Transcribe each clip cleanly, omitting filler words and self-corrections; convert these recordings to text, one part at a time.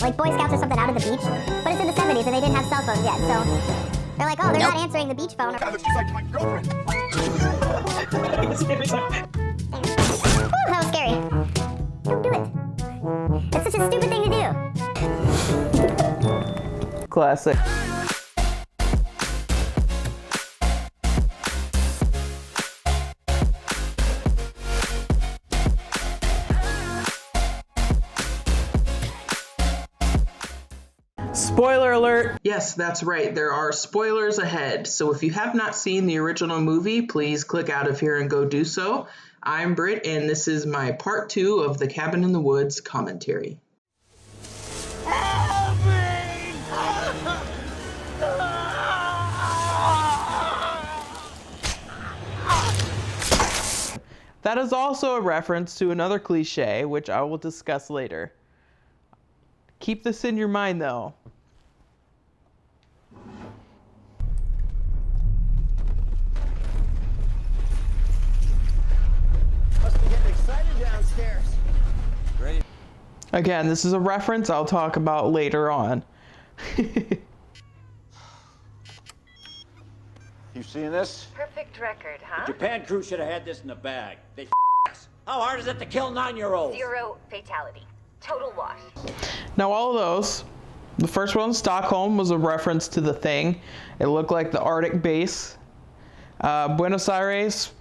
like Boy Scouts or something out of the beach. But it's in the 70s and they didn't have cell phones yet, so they're like, oh, they're not answering the beach phone. That looks just like my girlfriend. Whew, that was scary. Don't do it. It's such a stupid thing to do. Classic. Spoiler alert! Yes, that's right. There are spoilers ahead. So if you have not seen the original movie, please click out of here and go do so. I'm Britt, and this is my part 2 of the Cabin in the Woods commentary. Help me! That is also a reference to another cliche, which I will discuss later. Keep this in your mind, though. Must be getting excited downstairs. Ready? Again, this is a reference I'll talk about later on. You seeing this? Perfect record, huh? Japan crew should have had this in the bag. They us. How hard is it to kill 9-year-olds? 0 fatality. Total wash. Now all of those, the first one, Stockholm, was a reference to The Thing. It looked like the Arctic base. Buenos Aires,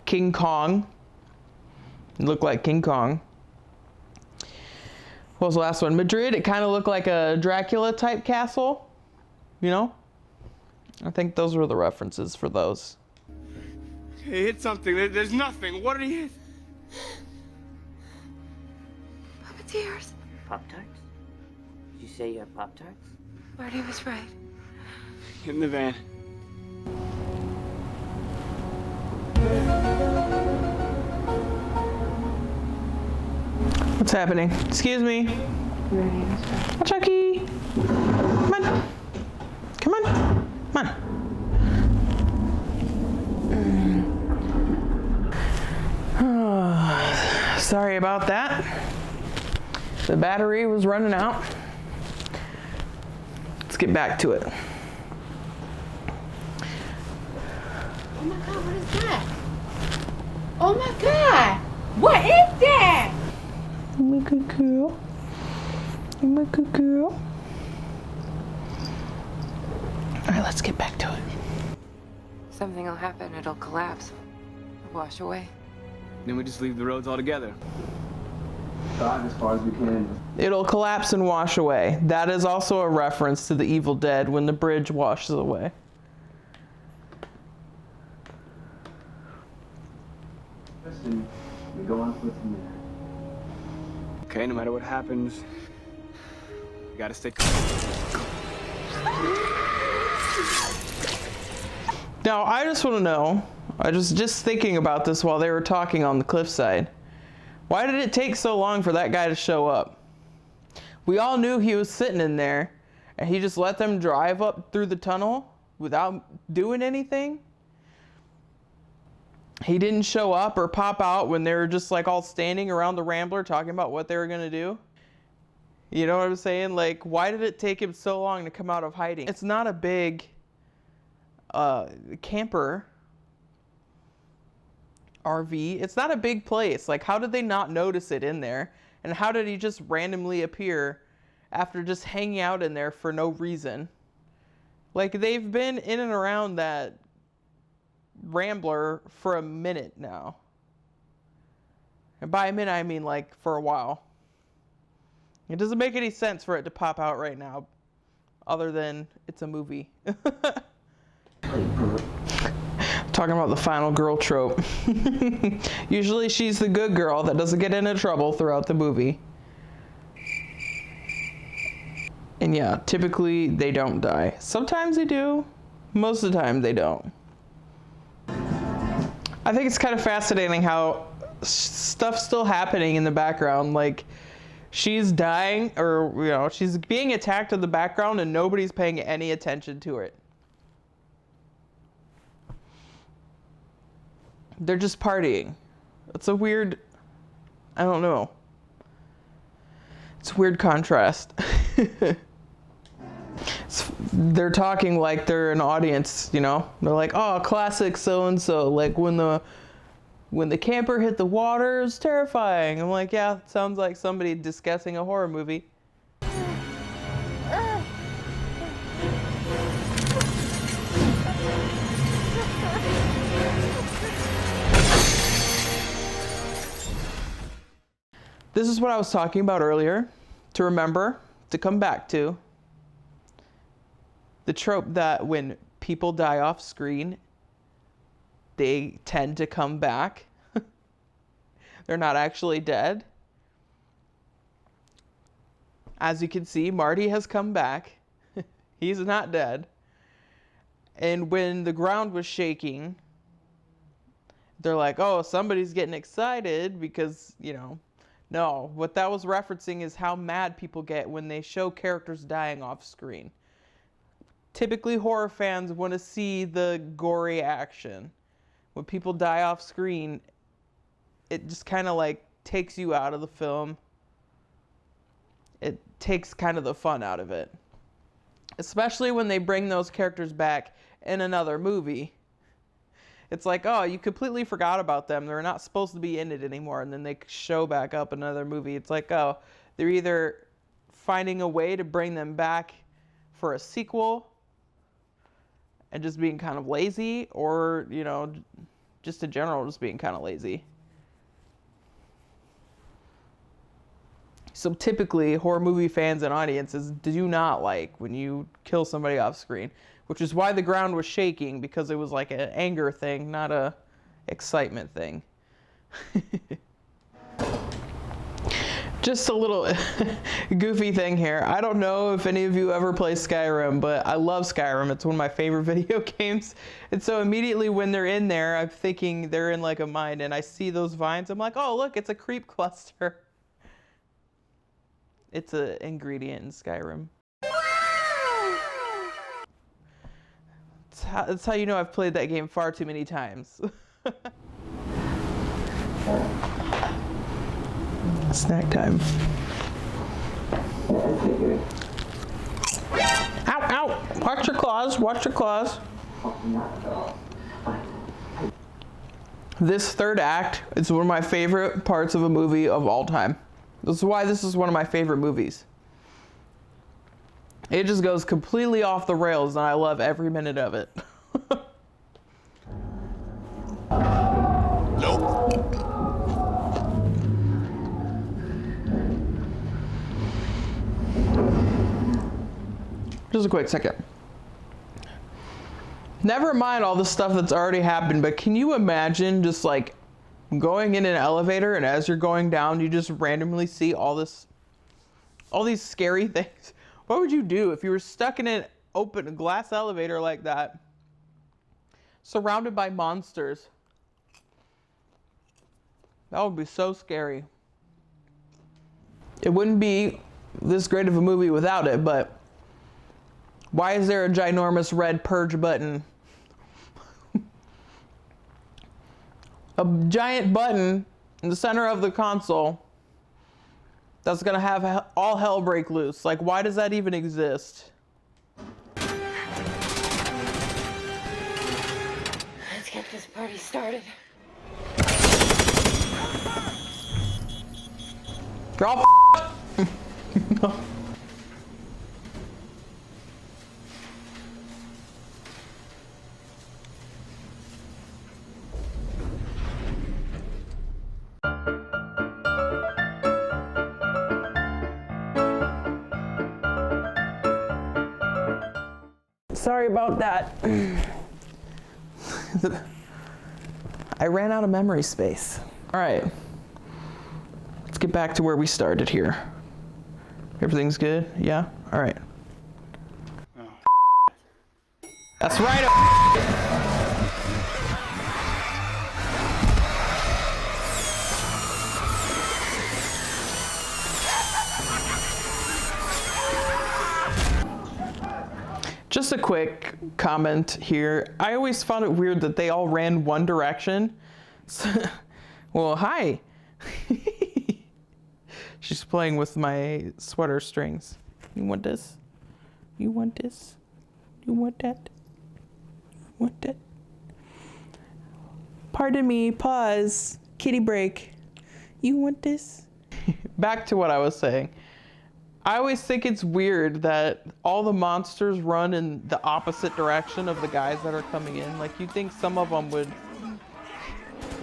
King Kong. It looked like King Kong. What was the last one? Madrid, it kind of looked like a Dracula type castle, you know? I think those were the references for those. He hit something. There's nothing. What did he hit? Puppeteers. Pop-Tarts? Did you say you have Pop-Tarts? Marty was right. Get in the van. What's happening? Excuse me. Oh, Chucky. Come on. Come on. Come on. Sorry about that. The battery was running out. Let's get back to it. Oh my God, what is that? Oh my God, what is that? Oh my good girl. Oh my good girl. All right, let's get back to it. Something will happen, it'll collapse, wash away. Then we just leave the roads altogether. Drive as far as we can. It'll collapse and wash away. That is also a reference to the Evil Dead when the bridge washes away. Listen, we go on foot from there. Okay, no matter what happens, you gotta stay calm. Now, I just want to know, I was just thinking about this while they were talking on the cliffside. Why did it take so long for that guy to show up? We all knew he was sitting in there, and he just let them drive up through the tunnel without doing anything? He didn't show up or pop out when they were just like all standing around the Rambler talking about what they were going to do? You know what I'm saying? Like, why did it take him so long to come out of hiding? It's not a big camper RV. It's not a big place. Like, how did they not notice it in there? And how did he just randomly appear after just hanging out in there for no reason? Like, they've been in and around that Rambler for a minute now. And by a minute, I mean like for a while. It doesn't make any sense for it to pop out right now, other than it's a movie. Talking about the final girl trope. Usually she's the good girl that doesn't get into trouble throughout the movie. And yeah, typically they don't die. Sometimes they do. Most of the time they don't. I think it's kind of fascinating how stuff's still happening in the background. Like, she's dying, or, you know, she's being attacked in the background and nobody's paying any attention to it. They're just partying. It's a weird, I don't know. It's a weird contrast. They're talking like they're an audience, you know? They're like, oh, classic so-and-so. Like when the camper hit the water, it was terrifying. I'm like, yeah, it sounds like somebody discussing a horror movie. This is what I was talking about earlier, to remember, to come back to. The trope that when people die off screen, they tend to come back. They're not actually dead. As you can see, Marty has come back. He's not dead. And when the ground was shaking, they're like, oh, somebody's getting excited because, you know. No, what that was referencing is how mad people get when they show characters dying off screen. Typically, horror fans want to see the gory action. When people die off screen, it just kind of like takes you out of the film. It takes kind of the fun out of it. Especially when they bring those characters back in another movie. It's like, oh, you completely forgot about them. They're not supposed to be in it anymore. And then they show back up in another movie. It's like, oh, they're either finding a way to bring them back for a sequel and just being kind of lazy, or, you know, just in general, just being kind of lazy. So typically, horror movie fans and audiences do not like when you kill somebody off screen, which is why the ground was shaking, because it was like an anger thing, not a excitement thing. Just a little goofy thing here. I don't know if any of you ever play Skyrim, but I love Skyrim. It's one of my favorite video games. And so immediately when they're in there, I'm thinking they're in like a mine, and I see those vines. I'm like, oh, look, it's a creep cluster. It's an ingredient in Skyrim. That's how you know I've played that game far too many times. Snack time. Ow, ow! Watch your claws, watch your claws. This third act is one of my favorite parts of a movie of all time. This is why this is one of my favorite movies. It just goes completely off the rails, and I love every minute of it. Nope. Just a quick second. Never mind all the stuff that's already happened, but can you imagine just like going in an elevator, and as you're going down, you just randomly see all these scary things? What would you do if you were stuck in an open glass elevator like that, surrounded by monsters? That would be so scary. It wouldn't be this great of a movie without it, but why is there a ginormous red purge button? A giant button in the center of the console that's gonna have all hell break loose. Like, why does that even exist? Let's get this party started. You're all no. Sorry about that. I ran out of memory space. All right. Let's get back to where we started here. Everything's good? Yeah? All right. Oh. That's right. Just a quick comment here. I always found it weird that they all ran one direction. So, well, hi. She's playing with my sweater strings. You want this? You want this? You want that? You want that? Pardon me, pause, kitty break. You want this? Back to what I was saying. I always think it's weird that all the monsters run in the opposite direction of the guys that are coming in. Like, you'd think some of them would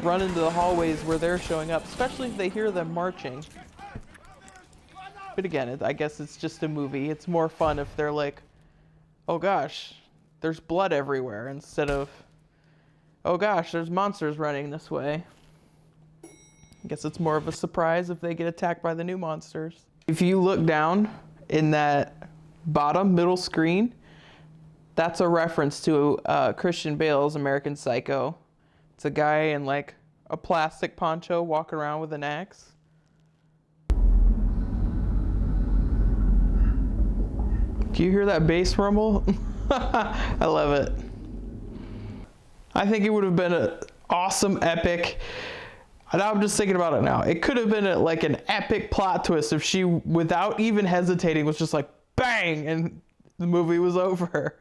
run into the hallways where they're showing up, especially if they hear them marching. But again, I guess it's just a movie. It's more fun if they're like, oh gosh, there's blood everywhere, instead of, oh gosh, there's monsters running this way. I guess it's more of a surprise if they get attacked by the new monsters. If you look down in that bottom middle screen, that's a reference to Christian Bale's American Psycho. It's a guy in like a plastic poncho walking around with an axe. Do you hear that bass rumble? I love it. I think it would have been an awesome, epic, and I'm just thinking about it now. It could have been like an epic plot twist if she, without even hesitating, was just like, bang, and the movie was over.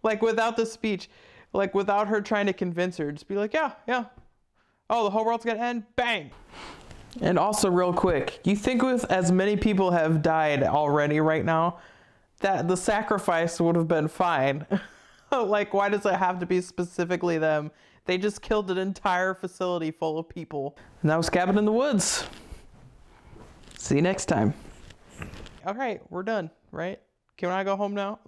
Like, without the speech, like, without her trying to convince her, just be like, yeah, yeah. Oh, the whole world's gonna end, bang. And also, real quick, you think with as many people have died already right now, that the sacrifice would have been fine. Like, why does it have to be specifically them? They just killed an entire facility full of people. And that was Cabin in the Woods. See you next time. All right, we're done, right? Can I go home now?